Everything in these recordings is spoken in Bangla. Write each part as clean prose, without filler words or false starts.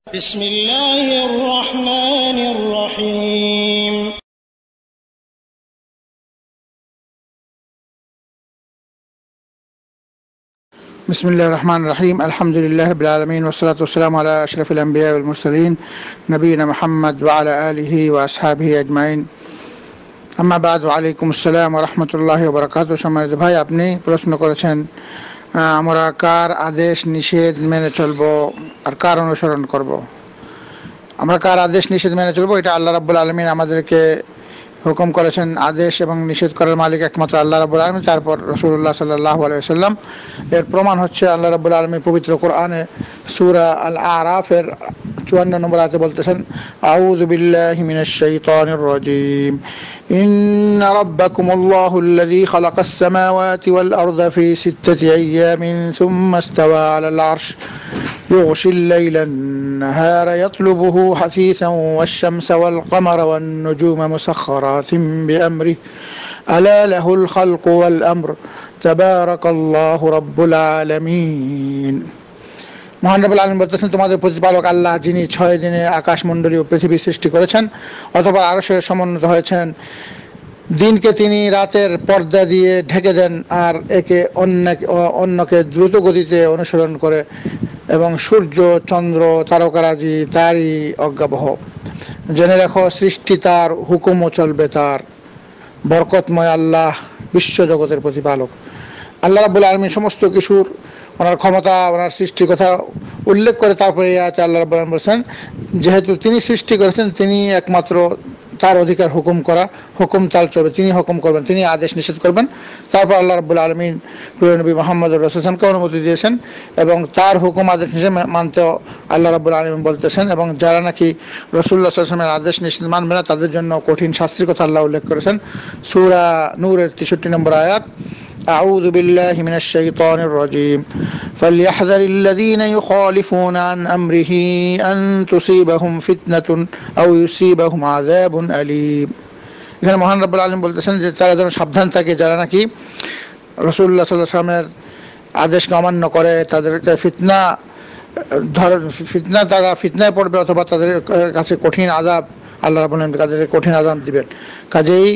بسم الله الرحمن الرحيم بسم الله الرحمن الرحيم الحمد لله رب العالمين والصلاة والسلام على أشرف الأنبياء والمرسلين نبينا محمد وعلى آله وأصحابه أجمعين أما بعد وعليكم السلام ورحمة الله وبركاته সম্মানিত ভাই, আপনি প্রশ্ন করেছেন আমরা কার আদেশ নিষেধ মেনে চলবো আর কার অনুসরণ করব। আমরা কার আদেশ নিষেধ মেনে চলবো, এটা আল্লাহ রাব্বুল আলামিন আমাদেরকে হুকুম করেছেন। আদেশ এবং নিষেধ করার মালিক একমাত্র আল্লাহ রাব্বুল আলামিন, তারপর রাসূলুল্লাহ সাল্লাল্লাহু আলাইহি ওয়াসাল্লাম। এর প্রমাণ হচ্ছে আল্লাহ রাব্বুল আলামিন পবিত্র কোরআনে সূরা আল আরাফের 54 নম্বর আয়াতে বলতেছেন, আউযু বিল্লাহি মিনাশ শাইতানির রাজীম, ইন্না রাব্বাকুমুল্লাহুল্লাযী খালাকাস সামাওয়াতি ওয়াল আরদা ফি সিত্তাতি আইয়ামিন সুম্মা ইসতাওয়া আলাল আরশ يغشي الليل النهار يطلبه حثيثا والشمس والقمر والنجوم مسخرات بأمره ألا له الخلق والأمر تبارك الله رب العالمين। মহান রব্বুল আলামিন বলতেছেন, তোমাদের প্রতিপালক আল্লাহ, যিনি 6 দিনে আকাশমণ্ডলী ও পৃথিবী সৃষ্টি করেছেন, অতঃপর আরশে সমুন্নত হয়েছেন। দিনকে তিনি রাতের পর্দা দিয়ে ঢেকে দেন আর একে অন্যকে দ্রুত গতিতে অনুসরণ করে, এবং সূর্য চন্দ্র তারকারাজি তারই অজ্ঞাবহ। জেনে রাখো, সৃষ্টি তার, হুকুমও চলবে তার। বরকতময় আল্লাহ বিশ্বজগতের প্রতিপালক। আল্লাহ রাব্বুল আলামিন সমস্ত কিছুর ওনার ক্ষমতা, ওনার সৃষ্টির কথা উল্লেখ করে তারপরে এই আয়াতে আল্লাহ রাব্বুল আলামিন বলেছেন, যেহেতু তিনি সৃষ্টি করেছেন, তিনি একমাত্র, তার অধিকার হুকুম করা, হুকুম তাল চলবে, তিনি হুকুম করবেন, তিনি আদেশ নিষেধ করবেন। তারপর আল্লাহ রাব্বুল আলামিন প্রিয় নবী মুহাম্মদ রাসূলকে অনুমতি দিয়েছেন এবং তার হুকুম আদেশ নিষেধ মানতেও আল্লাহ রাব্বুল আলামিন বলতেছেন। এবং যারা নাকি রাসূলুল্লাহ সাল্লাল্লাহু আলাইহি ওয়াসাল্লামের আদেশ নিষেধ মানবে না, তাদের জন্য কঠিন শাস্তির কথা আল্লাহ উল্লেখ করেছেন। সূরা নূরের 63 নম্বর আয়াত, أعوذ بالله من الشيطان الرجيم فليحذر الذين يخالفون عن أمره أن تصيبهم فتنة أو يصيبهم عذاب أليم। এখানে মহান রব্বুল আলামিন বলতেছেন যে তারা যেন সাবধান থাকে, যারা নাকি রাসূলুল্লাহ সাল্লাল্লাহু আলাইহি ওয়াসাল্লামের আদেশকে অমান্য করে, তাদেরকে তারা ফিতনায় পড়বে অথবা তাদের কাছে কঠিন আযাব, আল্লাহ রাব্বুল আলামিন তাদেরকে কঠিন আযাব দিবেন। কাজেই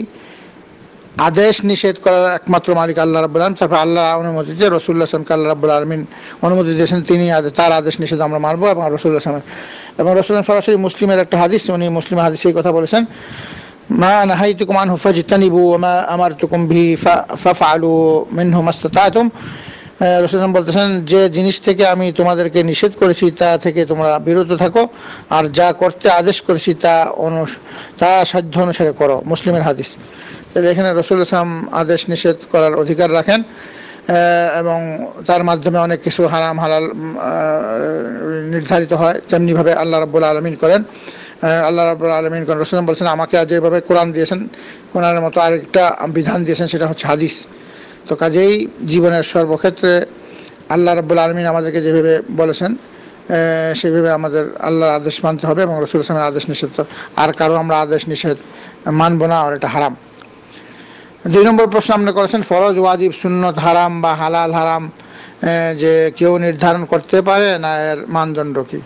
আদেশ নিষেধ করার একমাত্র মালিক আল্লাহ রাব্বুল আলামিন। তারপর আল্লাহ অনুমতিতে রাসূলুল্লাহ সাল্লাল্লাহু আল্লাহ রাব্বুল আলামিন অনুমতি দিয়েছেন, তিনি তার আদেশ নিষেধ আমরা মানবো। এবং রাসূলুল্লাহ সাল্লাল্লাহু এবং রাসূলুল্লাহ সরাসরি মুসলিমের একটা হাদিস, উনি মুসলিম হাদিসে এই কথা বলেছেন, মা নাহাইতুকুম আনহু ফাজতানিবু ওয়া মা আমারতুকুম বিহি ফাফআলু মিনহু মাসতাতা'তুম। রাসূলুল্লাহ বলতেছেন, যে জিনিস থেকে আমি তোমাদেরকে নিষেধ করেছি তা থেকে তোমরা বিরত থাকো, আর যা করতে আদেশ করেছি তা সাধ্য অনুসারে করো। মুসলিমের হাদিস। এখানে রাসূলুল্লাহ সাল্লাল্লাহু আলাইহি ওয়াসাল্লাম আদেশ নিষেধ করার অধিকার রাখেন এবং তার মাধ্যমে অনেক কিছু হারাম হালাল নির্ধারিত হয়, তেমনিভাবে আল্লাহ রাব্বুল আলামিন করেন। আল্লাহ রাব্বুল আলামিন করেন, রাসূলুল্লাহ বলেছেন, আমাকে যেভাবে কোরআন দিয়েছেন, কোরআনের মতো আরেকটা বিধান দিয়েছেন, সেটা হচ্ছে হাদিস। তো কাজেই জীবনের সর্বক্ষেত্রে আল্লাহ রাব্বুল আলামিন আমাদেরকে যেভাবে বলেছেন সেভাবে আমাদের আল্লাহর আদেশ মানতে হবে এবং রাসূলুল্লাহ সাল্লাল্লাহু আলাইহি ওয়াসাল্লামের আদেশ নিষেধ, আর কারো আমরা আদেশ নিষেধ মানব না, আর এটা হারাম। 2 নম্বর প্রশ্ন আপনি করেছেন, ফরজ, ওয়াজিব, সুন্নত, হারাম বা হালাল হারাম যে কেউ নির্ধারণ করতে পারে না, এর মানদণ্ড কি?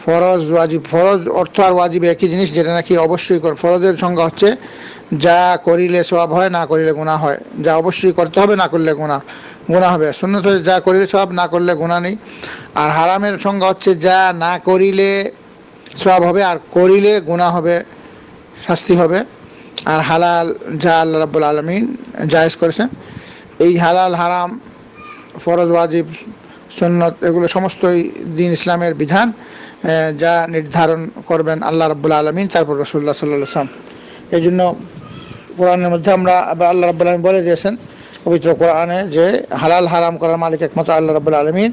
ফরজ, ওয়াজিব, ফরজ অর্থ আর ওয়াজিব একই জিনিস, যেটা নাকি অবশ্যই ফরজের সংজ্ঞা হচ্ছে যা করিলে সওয়াব হয়, না করিলে গুনাহ হয়। যা অবশ্যই করতে হবে, না করলে গুনাহ হবে। সুন্নত হচ্ছে যা করিলে সওয়াব, না করলে গুনাহ নেই। আর হারামের সংজ্ঞা হচ্ছে যা না করিলে সওয়াব হবে আর করিলে গুনাহ হবে, শাস্তি হবে। আর হালাল যা আল্লাহ রাব্বুল আলামিন জায়েজ করেছেন। এই হালাল হারাম, ফরজ, ওয়াজিব, সুন্নত, এগুলো সমস্তই দ্বীন ইসলামের বিধান, যা নির্ধারণ করবেন আল্লাহ রাব্বুল আলামিন, তারপর রাসূলুল্লাহ সাল্লাল্লাহু আলাইহি ওয়াসাল্লাম। এই জন্য কোরআনের মধ্যে আল্লাহ রাব্বুল আলামিন বলে দিয়েছেন পবিত্র কোরআনে যে হালাল হারাম করার মালিক একমাত্র আল্লাহ রাব্বুল আলামিন।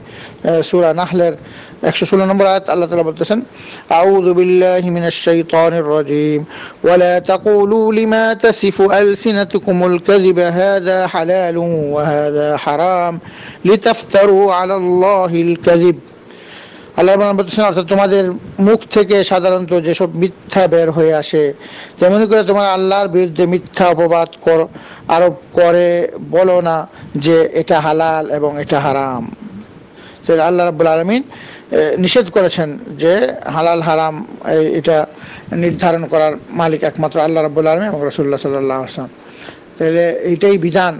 সূরা নাহলের 116 নম্বর আয়াত আল্লাহ তাআলা বলতেছেন, আউযু বিল্লাহি মিনাশ শাইতানির রাজীম ওয়া লা তাকুলু লিমা তাসিফু আলসিনাতুকুমুল কাযিবা হাযা হালালুন ওয়া হাযা হারাম লিতাফতারু আলাল্লাহিল কাযিব। আল্লাহ বলতেছেন, অর্থাৎ তোমাদের মুখ থেকে সাধারণত যেসব মিথ্যা বের হয়ে আসে, তেমনি করে তোমার আল্লাহর বিরুদ্ধে মিথ্যা অপবাদ আরোপ করে বলো না যে এটা হালাল এবং এটা হারাম। আল্লাহ রাব্বুল আলামিন নিষেধ করেছেন যে হালাল হারাম এটা নির্ধারণ করার মালিক একমাত্র আল্লাহ রাব্বুল আলামিন এবং রাসূলুল্লাহ সাল্লাল্লাহু আলাইহি ওয়াসাল্লাম। তাহলে এইটাই বিধান।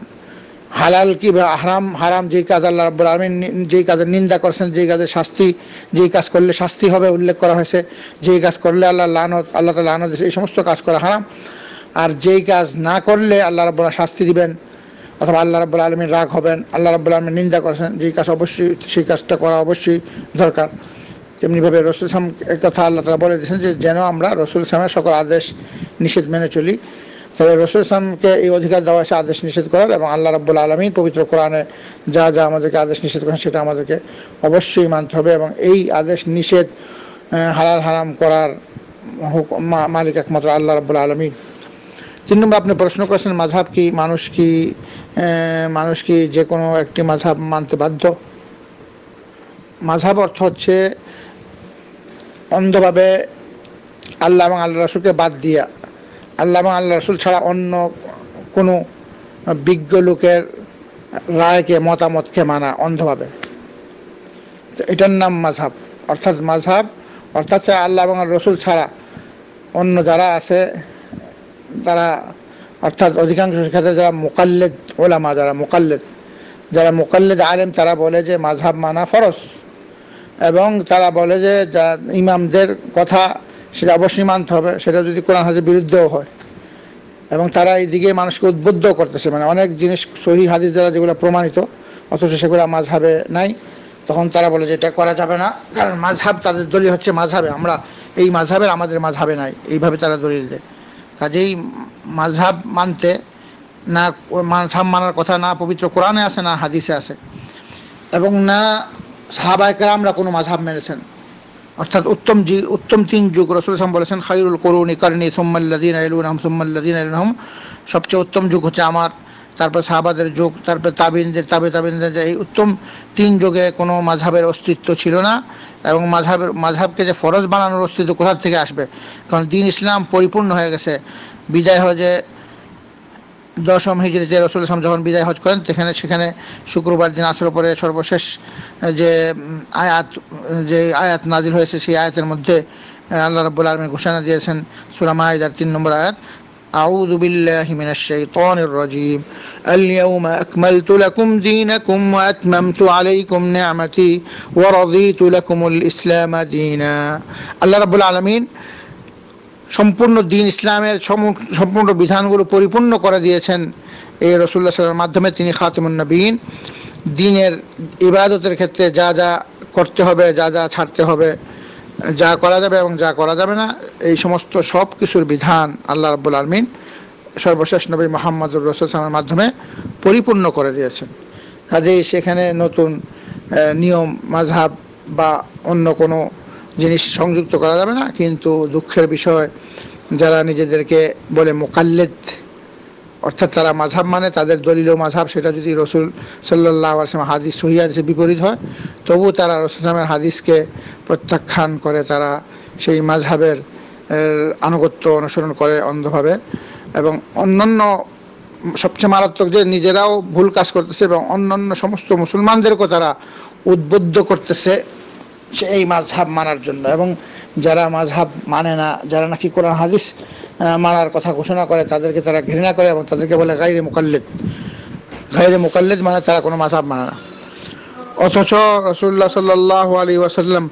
হালাল কি বা হারাম, হারাম যেই কাজ আল্লাহ রাব্বুল আলামিন যেই কাজের নিন্দা করেছেন, যেই কাজের শাস্তি, যেই কাজ করলে শাস্তি হবে উল্লেখ করা হয়েছে, যেই কাজ করলে আল্লাহ তাআলা লানত দিয়েছে, এই সমস্ত কাজ করা হারাম। আর যেই কাজ না করলে আল্লাহ রাব্বুল আলামিন শাস্তি দিবেন অথবা আল্লাহ রাব্বুল আলামিন রাগ হবেন, আল্লাহ রাব্বুল আলামিন নিন্দা করেছেন, যেই কাজ অবশ্যই সেই কাজটা করা অবশ্যই দরকার। তেমনিভাবে রাসূল সাল্লাল্লাহু আলাইহি ওয়াসাল্লাম কথা আল্লাহ তাআলা বলে দিয়েছেন যে যেন আমরা রাসূল সাল্লাল্লাহু আলাইহি ওয়াসাল্লামের সকল আদেশ নিষেধ মেনে চলি। তবে রাসূল সাল্লাল্লাহু আলাইহি ওয়াসাল্লামকে এই অধিকার দেওয়া হয়েছে আদেশ নিষেধ করার, এবং আল্লাহ রাব্বুল আলামিন পবিত্র কোরআনে যা যা আমাদেরকে আদেশ নিষেধ করেন সেটা আমাদেরকে অবশ্যই মানতে হবে, এবং এই আদেশ নিষেধ হালাল হারাম করার মালিক একমাত্র আল্লাহ রাব্বুল আলামিন। 3 নম্বর আপনি প্রশ্ন করেছেন মাযহাব কি, মানুষ কি যে কোনো একটি মাযহাব মানতে বাধ্য? মাযহাব অর্থ হচ্ছে অন্ধভাবে আল্লাহ এবং আল্লাহ রাসূলকে বাদ দিয়া, আল্লাহ এবং আল্লাহ রাসূল ছাড়া অন্য কোনো বিজ্ঞ লোকের রায়কে, মতামতকে মানা অন্ধভাবে, এটার নাম মাযহাব। মাযহাব অর্থাৎ আল্লাহ এবং রাসূল ছাড়া অন্য যারা আছে তারা, অর্থাৎ অধিকাংশ ক্ষেত্রে যারা মুকাল্লিদ উলামা, যারা মুকাল্লিদ আলেম, তারা বলে যে মাযহাব মানা ফরজ, এবং তারা বলে যে যা ইমামদের কথা সেটা অবশ্যই মানতে হবে, সেটা যদি কোরআন হাদিসের বিরুদ্ধেও হয়। এবং তারা এই দিকে মানুষকে উদ্বুদ্ধ করতেছে, মানে অনেক জিনিস সহিহ হাদিস দ্বারা যেগুলো প্রমাণিত অথচ সেগুলো মাযহাবে নাই, তখন তারা বলে যে এটা করা যাবে না, কারণ মাযহাব, তাদের দলিল হচ্ছে মাযহাবে, আমরা এই মাযহাবের আমাদের মাযহাবে নাই, এইভাবে তারা দলিল দেয়। কাজেই মাযহাব মানতে না, মাযহাব মানার কথা না পবিত্র কোরআনে আছে না হাদিসে আছে, এবং না সাহাবায়ে কেরামরা কোনো মাযহাব মেনেছেন। অর্থাৎ উত্তম 3 যুগ রাসূল সাল্লাল্লাহু আলাইহি ওয়াসাল্লাম বলেছেন খায়রুল কুরুনি কারনি সুম্মাল্লাযীনা ইয়ালুনহুম সুম্মাল্লাযীনা ইয়ালুনহুম, সবচেয়ে উত্তম যুগ হচ্ছে আমার, তারপর সাহাবাদের যুগ, তারপর তাবিঈনদের, তাবিঈনদের। এই উত্তম 3 যুগে কোনো মাযহাবের অস্তিত্ব ছিল না, এবং মাযহাবকে যে ফরজ বানানোর অস্তিত্ব কোথা থেকে আসবে? কারণ দ্বীন ইসলাম পরিপূর্ণ হয়ে গেছে। বিদায় হজে 10ম হিজরিতে রাসূল সাল্লাল্লাহু আলাইহি ওয়াসাল্লাম যখন বিদায় হজ করেন, সেখানে শুক্রবার দিন আসরের পরে সর্বশেষ যে আয়াত নাজিল হয়েছে, সেই আয়াতের মধ্যে আল্লাহ রাব্বুল আলামিন ঘোষণা দিয়েছেন সূরা মাইদার 3 নম্বর আয়াত, আউযু বিল্লাহি মিনাশ শাইতানির রাজীম, আল ইয়াউমা আকমালতু লাকুম দীনাকুম ওয়া আতমামতু আলাইকুম নি'মাতি ওয়া রাযীতু লাকুমুল ইসলাম দীনা। আল্লাহ রাব্বুল আলামিন সম্পূর্ণ দ্বীন ইসলামের সম্পূর্ণ বিধানগুলো পরিপূর্ণ করে দিয়েছেন এই রাসূলুল্লাহ সাল্লাল্লাহু আলাইহি ওয়াসাল্লামের মাধ্যমে। তিনি খাতিমুন নবীন। দ্বীনের ইবাদতের ক্ষেত্রে যা যা করতে হবে, যা যা ছাড়তে হবে, যা করা যাবে এবং যা করা যাবে না, এই সমস্ত সব কিছুর বিধান আল্লাহ রাব্বুল আলামিন সর্বশেষ নবী মুহাম্মদুর রাসূল সাল্লাল্লাহু আলাইহি ওয়াসাল্লামের মাধ্যমে পরিপূর্ণ করে দিয়েছেন। কাজেই সেখানে নতুন নিয়ম, মাযহাব বা অন্য কোনো জিনিস সংযুক্ত করা যাবে না। কিন্তু দুঃখের বিষয়, যারা নিজেদেরকে বলে মুকাল্লিদ, অর্থাৎ তারা মাযহাব মানে, তাদের দলিল ও মাযহাব সেটা যদি রাসূল সাল্লাল্লাহু আলাইহি ওয়াসাল্লাম হাদিস, সহিহ হাদিসের বিপরীত হয়, তবু তারা রাসূল সাল্লাল্লাহু আলাইহি ওয়াসাল্লামের হাদিসকে প্রত্যাখ্যান করে, তারা সেই মাযহাবের আনুগত্য অনুসরণ করে অন্ধভাবে। এবং অন্যান্য সবচেয়ে মারাত্মক যে নিজেরাও ভুল কাজ করতেছে এবং অন্যান্য সমস্ত মুসলমানদেরকেও তারা উদ্বুদ্ধ করতেছে এই মাযহাব মানার জন্য। এবং যারা মাযহাব মানে না, যারা নাকি কোরআন হাদিস মানার কথা ঘোষণা করে, তাদেরকে তারা ঘৃণা করে এবং তাদেরকে বলে গায়রে মুকাল্লিদ, মানে তারা কোনো মাযহাব মানে না। অথচ রাসূলুল্লাহ সাল্লাল্লাহু আলাইহি ওয়াসাল্লাম